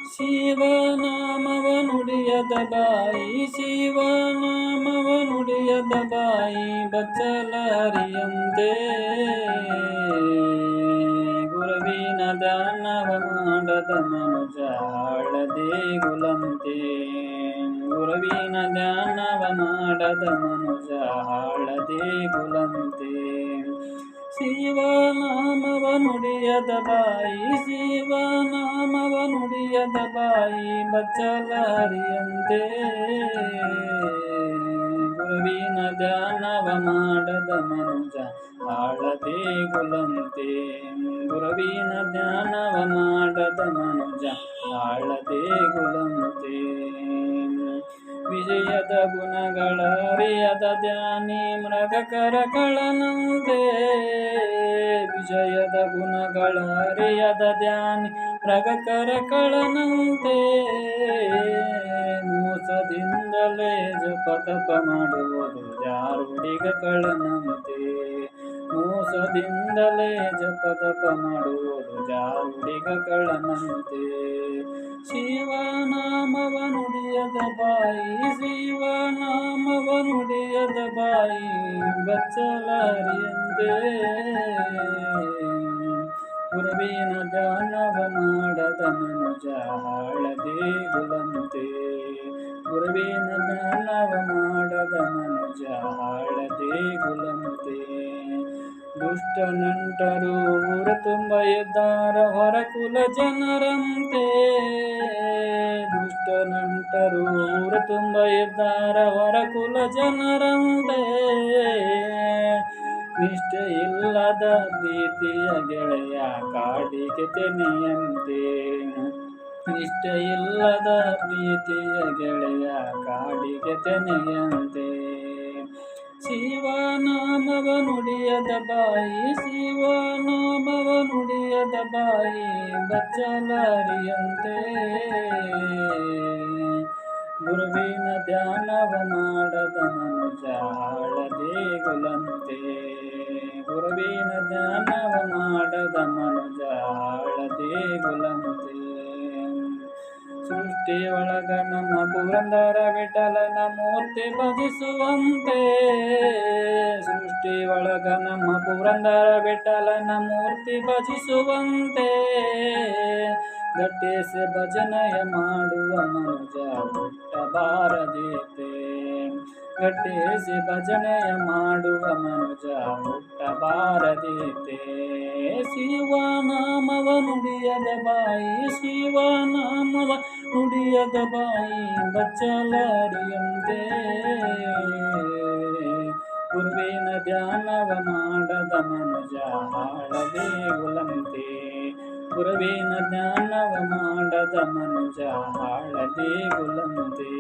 ಶಿವನಾಮವ ನುಡಿಯದ ಬಾಯಿ, ಶಿವನಾಮವ ನುಡಿಯದ ಬಾಯಿ ಬಚ್ಚಲರಿಯಂತೆ. ಗುರುವಿನ ಧ್ಯಾನವ ಮಾಡದ ಮನುಜ ಹಾಳದೆ ಗುಲಂತೆ. ಗುರುವಿನ ಧ್ಯಾನವ ಮಾಡದ ಮನುಜ ಹಾಳದೆ ಗುಲಂತೆ. ಶಿವನಾಮವ ನುಡಿಯದ ಬಾಯಿ, ಶಿವನಾಮವ ನುಡಿಯದ ಬಾಯಿ ಬಚ್ಚಲರಿಯಂತೆ. ಗುರುವಿನ ಧ್ಯಾನವ ಮಾಡದ ಮನುಜ ಹಾಳದೆ ಗುಲಂತೆ. ಗುರುವಿನ ಧ್ಯಾನವ ಮಾಡದ ಮನುಜ ಹಾಳದೆ ಗುಲಂತೆ. ವಿಜಯದ ಗುಣಗಳ ಅರಿಯದ ಧ್ಯಾನಿ ಮೃಗಕರ ಕಳನಂತೆ. ವಿಜಯದ ಗುಣಗಳ ಅರಿಯದ ಧ್ಯಾನಿ ಮೃಗಕರ ಕಳನಂತೆ. ಮೋಸದಿಂದಲೇ ಜಪತಪ ಮಾಡುವುದು ಜಾರುಡಿಗ ಕಳನಂತೆ. ಮೋಸದಿಂದಲೇ ಜಪತಪ ಮಾಡುವುದು ಜಾರುಡಿಗ ಕಳನಂತೆ. ಶಿವನಾಮವ ನುಡಿಯದ ಬಾಯಿ, ಶಿವನಾಮವ ನುಡಿಯದ ಬಾಯಿ ಬಚ್ಚಲರಿಯಂತೆ. ಗುರುವಿನ ಧ್ಯಾನವ ಮಾಡದ ಮನುಜ ಹಾಳದೆ ಗುಲಂತೆ. ಗುರುವಿನ ಧ್ಯಾನವ ಮಾಡದ ಮನುಜ ಹಾಳದೆ ಗುಲಂತೆ. ದುಷ್ಟ ನಂಟರು ಊರ ತುಂಬ ಇದ್ದಾರ ಹೊರಕುಲ ಜನರಂತೆ. ದುಷ್ಟ ನಂಟರು ಊರ ತುಂಬ ಇದ್ದಾರ ಹೊರಕುಲ ಜನರಂತೆ. ನಿಷ್ಠೆ ಇಲ್ಲದ ಪ್ರೀತಿಯ ಗೆಳೆಯ ಕಾಡಿಗೆ ತೆನೆಯಂತೆ. ನಿಷ್ಠೆ ಇಲ್ಲದ ಪ್ರೀತಿಯ ಗೆಳೆಯ ಕಾಡಿಗೆ ತೆನೆಯಂತೆ. ಶಿವನಾಮವ ನುಡಿಯದ ಬಾಯಿ, ಶಿವನಾಮವ ನುಡಿಯದ ಬಾಯಿ ಬಚ್ಚಲರಿಯಂತೆ. ಗುರುವಿನ ಧ್ಯಾನವ ಮಾಡದ ಮನುಜ ಹಾಳದೆ ಗುಲಂತೆ. ಗುರುವಿನ ಧ್ಯಾನವ ಮಾಡದ ಮನುಜ ಹಾಳದೆ ಗುಲಂತೆ. ಸೃಷ್ಟಿಯೊಳಗ ನಮ್ಮ ಪುರಂದರ ವಿಠಲನ ಮೂರ್ತಿ ಭಜಿಸುವಂತೆ. ಸೃಷ್ಟಿಯೊಳಗ ನಮ್ಮ ಪುರಂದರ ವಿಠಲನ ಮೂರ್ತಿ ಭಜಿಸುವಂತೆ. ಗಟ್ಟಿಸಿ ಭಜನೆಯ ಮಾಡುವ ಮನುಜ ಹುಟ್ಟಬಾರದೀತೆ. ಗಟ್ಟಿಸಿ ಭಜನೆಯ ಮಾಡುವ ಮನುಜ ಹುಟ್ಟಬಾರದೀತೆ. ಶಿವನಾಮವ ನುಡಿಯದ ಬಾಯಿ, ಶಿವನಾಮವ ನುಡಿಯದ ಬಾಯಿ ಬಚ್ಚಲರಿಯಂತೆ. ಗುರುವಿನ ಧ್ಯಾನವ ಮಾಡದ ಮನುಜ ಹಾಳದೆ ಗುಲಂತೆ. ಗುರುವಿನ ಧ್ಯಾನವ ಮಾಡದ ಮನುಜ ಹಾಳದೆ ಗುಲಂತೆ.